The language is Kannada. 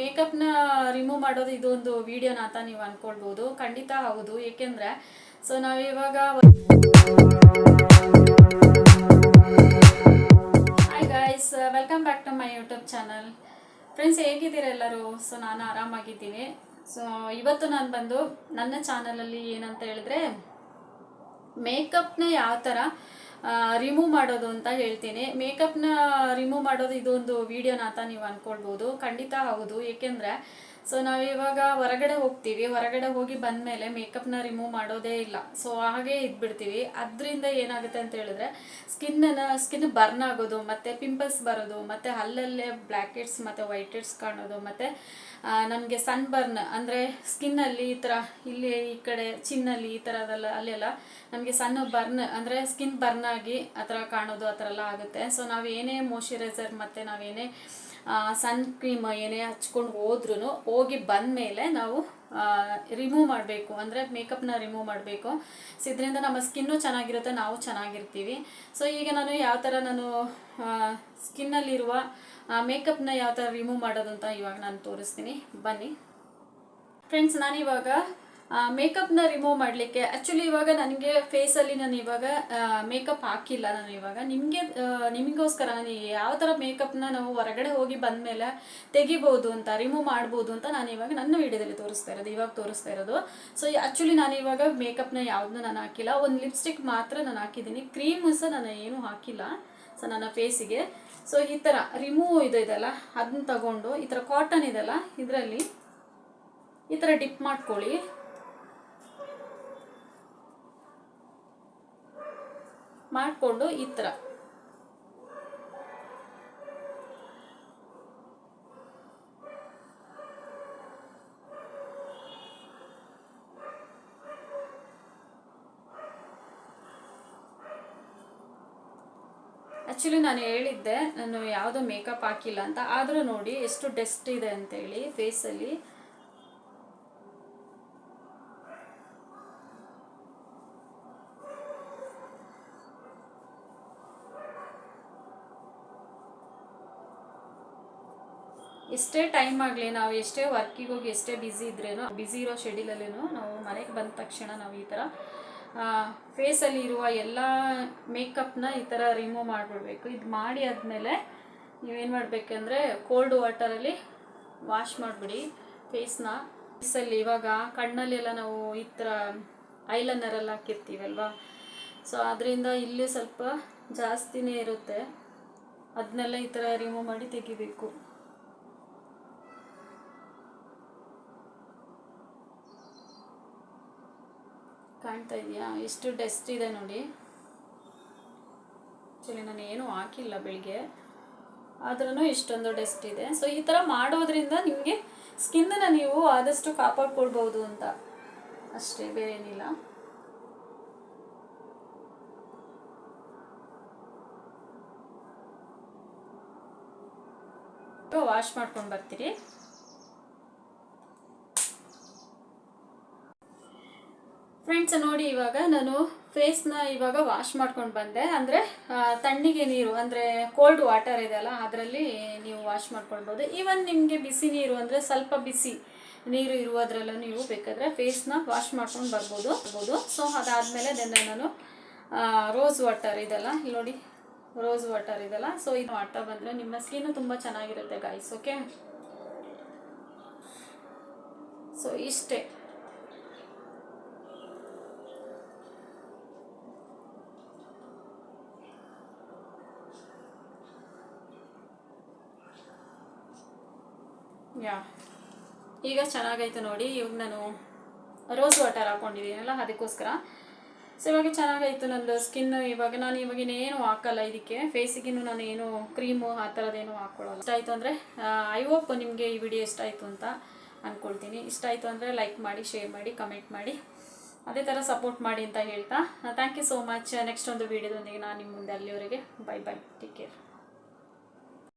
ಮೇಕಪ್ನ ರಿಮೂವ್ ಮಾಡೋದು ಇದೊಂದು ವಿಡಿಯೋನ ಅಂತ ನೀವು ಅನ್ಕೊಳ್ಬೋದು. ಖಂಡಿತ ಹೌದು. ಏಕೆಂದರೆ ಸೊ ನಾವಿವಾಗ hi guys, welcome back to my YouTube channel. Friends, ಹೇಗಿದ್ದೀರಾ ಎಲ್ಲರೂ? ಸೊ ನಾನು ಆರಾಮಾಗಿದ್ದೀನಿ. ಸೊ ಇವತ್ತು ನಾನು ಬಂದು ನನ್ನ ಚಾನಲಲ್ಲಿ ಏನಂತ ಹೇಳಿದ್ರೆ ಮೇಕಪ್ನ ಯಾವ ಥರ ರಿಮೂವ್ ಮಾಡೋದು ಅಂತ ಹೇಳ್ತೀನಿ. ಮೇಕಪ್ನ ರಿಮೂವ್ ಮಾಡೋದು ಇದೊಂದು ವಿಡಿಯೋನ ಅಂತ ನೀವು ಅಂದ್ಕೊಳ್ಬೋದು. ಖಂಡಿತ ಹೌದು. ಏಕೆಂದರೆ ಸೊ ನಾವಿವಾಗ ಹೊರಗಡೆ ಹೋಗ್ತೀವಿ, ಹೊರಗಡೆ ಹೋಗಿ ಬಂದಮೇಲೆ ಮೇಕಪ್ನ ರಿಮೂವ್ ಮಾಡೋದೇ ಇಲ್ಲ. ಸೊ ಹಾಗೆ ಇದ್ಬಿಡ್ತೀವಿ. ಅದರಿಂದ ಏನಾಗುತ್ತೆ ಅಂತ ಹೇಳಿದ್ರೆ ಸ್ಕಿನ್ ಬರ್ನ್ ಆಗೋದು, ಮತ್ತು ಪಿಂಪಲ್ಸ್ ಬರೋದು, ಮತ್ತು ಅಲ್ಲಲ್ಲೇ ಬ್ಲ್ಯಾಕ್ ಹೆಡ್ಸ್ ಮತ್ತು ವೈಟ್ ಹೆಡ್ಸ್ ಕಾಣೋದು, ಮತ್ತು ನಮಗೆ ಸನ್ ಬರ್ನ್ ಅಂದರೆ ಸ್ಕಿನ್ನಲ್ಲಿ ಈ ಥರ ಇಲ್ಲಿ ಈ ಕಡೆ ಚಿನ್ನಲ್ಲಿ ಈ ಥರದೆಲ್ಲ ಅಲ್ಲೆಲ್ಲ ನಮಗೆ ಸಣ್ಣ ಬರ್ನ್ ಅಂದರೆ ಸ್ಕಿನ್ ಬರ್ನ್ ಆಗಿ ಆ ಥರ ಕಾಣೋದು, ಆ ಥರ ಎಲ್ಲ ಆಗುತ್ತೆ. ಸೊ ನಾವು ಏನೇ ಮಾಯ್ಶ್ಚರೈಸರ್ ಮತ್ತು ನಾವೇನೇ ಸನ್ ಕ್ರೀಮ್ ಏನೇ ಹಚ್ಕೊಂಡು ಹೋದ್ರೂ ಹೋಗಿ ಬಂದಮೇಲೆ ನಾವು ರಿಮೂವ್ ಮಾಡಬೇಕು, ಅಂದರೆ ಮೇಕಪ್ನ ರಿಮೂವ್ ಮಾಡಬೇಕು. ಸೊ ಇದರಿಂದ ನಮ್ಮ ಸ್ಕಿನ್ನು ಚೆನ್ನಾಗಿರುತ್ತೆ, ನಾವು ಚೆನ್ನಾಗಿರ್ತೀವಿ. ಸೊ ಈಗ ನಾನು ಯಾವ ಥರ ನಾನು ಸ್ಕಿನ್ನಲ್ಲಿರುವ ಮೇಕಪ್ನ ಯಾವ ಥರ ರಿಮೂವ್ ಮಾಡೋದು ಅಂತ ಇವಾಗ ನಾನು ತೋರಿಸ್ತೀನಿ, ಬನ್ನಿ ಫ್ರೆಂಡ್ಸ್. ನಾನಿವಾಗ ಮೇಕಪ್ನ ರಿಮೂವ್ ಮಾಡಲಿಕ್ಕೆ ಆ್ಯಕ್ಚುಲಿ ಇವಾಗ ನನಗೆ ಫೇಸಲ್ಲಿ ನಾನು ಇವಾಗ ಮೇಕಪ್ ಹಾಕಿಲ್ಲ. ನಾನು ಇವಾಗ ನಿಮಗೋಸ್ಕರ ನಾನು ಯಾವ ಥರ ಮೇಕಪ್ನ ನಾವು ಹೊರಗಡೆ ಹೋಗಿ ಬಂದಮೇಲೆ ತೆಗಿಬೋದು ಅಂತ, ರಿಮೂವ್ ಮಾಡ್ಬೋದು ಅಂತ ನಾನು ಇವಾಗ ನನ್ನ ವಿಡಿಯೋದಲ್ಲಿ ತೋರಿಸ್ತಾ ಇರೋದು. ಸೊ ಆ್ಯಕ್ಚುಲಿ ನಾನು ಇವಾಗ ಮೇಕಪ್ನ ಯಾವುದನ್ನೂ ನಾನು ಹಾಕಿಲ್ಲ. ಒಂದು ಲಿಪ್ಸ್ಟಿಕ್ ಮಾತ್ರ ನಾನು ಹಾಕಿದ್ದೀನಿ, ಕ್ರೀಮು ಸಹ ನಾನು ಏನೂ ಹಾಕಿಲ್ಲ. ಸೊ ನನ್ನ ಫೇಸಿಗೆ ಸೊ ಈ ಥರ ರಿಮೂವ್ ಇದೆಯಲ್ಲ ಅದನ್ನ ತಗೊಂಡು ಈ ಥರ ಕಾಟನ್ ಇದೆಲ್ಲ ಇದರಲ್ಲಿ ಈ ಥರ ಡಿಪ್ ಮಾಡ್ಕೊಳ್ಳಿ. ಮಾಡಿಕೊಂಡು ಈ ಥರ ಆ್ಯಕ್ಚುಲಿ ನಾನು ಹೇಳಿದ್ದೆ ನಾನು ಯಾವುದೋ ಮೇಕಪ್ ಹಾಕಿಲ್ಲ ಅಂತ, ಆದರೂ ನೋಡಿ ಎಷ್ಟು ಡಸ್ಟ್ ಇದೆ ಅಂತೇಳಿ ಫೇಸಲ್ಲಿ. ಎಷ್ಟೇ ಟೈಮ್ ಆಗಲಿ, ನಾವು ಎಷ್ಟೇ ವರ್ಕಿಗೆ ಹೋಗಿ ಎಷ್ಟೇ ಬ್ಯುಸಿ ಇದ್ರೇನೋ, ಬ್ಯುಸಿ ಇರೋ ಶೆಡ್ಯೂಲಲ್ಲೇನೋ ನಾವು ಮನೆಗೆ ಬಂದ ತಕ್ಷಣ ನಾವು ಈ ಥರ ಫೇಸಲ್ಲಿ ಇರುವ ಎಲ್ಲ ಮೇಕಪ್ನ ಈ ಥರ ರಿಮೂವ್ ಮಾಡಿಬಿಡ್ಬೇಕು. ಇದು ಮಾಡಿ ಆದಮೇಲೆ ನೀವೇನು ಮಾಡಬೇಕಂದ್ರೆ ಕೋಲ್ಡ್ ವಾಟರಲ್ಲಿ ವಾಶ್ ಮಾಡಿಬಿಡಿ ಫೇಸ್ನ. ಫೇಸಲ್ಲಿ ಇವಾಗ ಕಣ್ಣಲ್ಲೆಲ್ಲ ನಾವು ಈ ಥರ ಐಲೈನರೆಲ್ಲ ಹಾಕಿರ್ತೀವಲ್ವ, ಸೊ ಅದರಿಂದ ಇಲ್ಲಿ ಸ್ವಲ್ಪ ಜಾಸ್ತಿನೇ ಇರುತ್ತೆ, ಅದನ್ನೆಲ್ಲ ಈ ಥರ ರಿಮೂವ್ ಮಾಡಿ ತೆಗಿಬೇಕು. ಕಾಣ್ತಾ ಇದೆಯಾ ಎಷ್ಟು ಡಸ್ಟ್ ಇದೆ ನೋಡಿ. ಆ್ಯಕ್ಚುಲಿ ನಾನು ಏನೂ ಹಾಕಿಲ್ಲ ಬೆಳಿಗ್ಗೆ, ಆದ್ರೂ ಇಷ್ಟೊಂದು ಡಸ್ಟ್ ಇದೆ. ಸೊ ಈ ಥರ ಮಾಡೋದ್ರಿಂದ ನಿಮಗೆ ಸ್ಕಿನ್ನನ್ನು ನೀವು ಆದಷ್ಟು ಕಾಪಾಡ್ಕೊಳ್ಬೋದು ಅಂತ ಅಷ್ಟೇ, ಬೇರೆ ಏನಿಲ್ಲ. ವಾಶ್ ಮಾಡ್ಕೊಂಡು ಬರ್ತೀರಿ. ಫ್ರೆಂಡ್ಸ್ ನೋಡಿ, ಇವಾಗ ನಾನು ಫೇಸ್ನ ಇವಾಗ ವಾಶ್ ಮಾಡ್ಕೊಂಡು ಬಂದೆ. ಅಂದರೆ ತಣ್ಣಗೆ ನೀರು ಅಂದರೆ ಕೋಲ್ಡ್ ವಾಟರ್ ಇದೆಯಲ್ಲ ಅದರಲ್ಲಿ ನೀವು ವಾಶ್ ಮಾಡ್ಕೊಳ್ಬೋದು. ಈವನ್ ನಿಮಗೆ ಬಿಸಿ ನೀರು ಅಂದರೆ ಸ್ವಲ್ಪ ಬಿಸಿ ನೀರು ಇರುವುದರಲ್ಲೂ ನೀವು ಬೇಕಾದರೆ ಫೇಸ್ನ ವಾಶ್ ಮಾಡ್ಕೊಂಡು ಬರ್ಬೋದು. ಸೊ ಅದಾದಮೇಲೆ ನಾನು ರೋಸ್ ವಾಟರ್ ಇದೆಲ್ಲ ಇಲ್ಲಿ ನೋಡಿ, ರೋಸ್ ವಾಟರ್ ಇದೆಲ್ಲ, ಸೊ ಇದು ವಾಟರ್ ಬಂದರೆ ನಿಮ್ಮ ಸ್ಕಿನ್ನು ತುಂಬ ಚೆನ್ನಾಗಿರುತ್ತೆ ಗೈಸ್. ಓಕೆ, ಸೊ ಇಷ್ಟೇ. ಈಗ ಚೆನ್ನಾಗಾಯ್ತು ನೋಡಿ. ಇವಾಗ ನಾನು ರೋಸ್ ವಾಟರ್ ಹಾಕ್ಕೊಂಡಿದ್ದೀನಲ್ಲ ಅದಕ್ಕೋಸ್ಕರ. ಸೊ ಇವಾಗ ಚೆನ್ನಾಗಾಯಿತು ನಂದು ಸ್ಕಿನ್ನು. ನಾನು ಇನ್ನೇನು ಹಾಕಲ್ಲ ಇದಕ್ಕೆ, ಫೇಸಿಗಿನ್ನು ನಾನು ಏನು ಕ್ರೀಮು ಆ ಥರದ್ದೇನು ಹಾಕ್ಕೊಳ್ಳಲ್ಲ. ಇಷ್ಟ ಆಯಿತು ಅಂದರೆ ಐ ಹೋಪ್ ನಿಮಗೆ ಈ ವಿಡಿಯೋ ಇಷ್ಟ ಆಯಿತು ಅಂತ ಅಂದ್ಕೊಳ್ತೀನಿ. ಇಷ್ಟ ಆಯಿತು ಅಂದರೆ ಲೈಕ್ ಮಾಡಿ, ಶೇರ್ ಮಾಡಿ, ಕಮೆಂಟ್ ಮಾಡಿ, ಅದೇ ಥರ ಸಪೋರ್ಟ್ ಮಾಡಿ ಅಂತ ಹೇಳ್ತಾ thank you so much. Next ಒಂದು ವಿಡಿಯೋದೊಂದಿಗೆ ನಾನು ನಿಮ್ಮ ಮುಂದೆ, ಅಲ್ಲಿವರೆಗೆ ಬೈ ಬೈ, ಟೇಕ್ ಕೇರ್.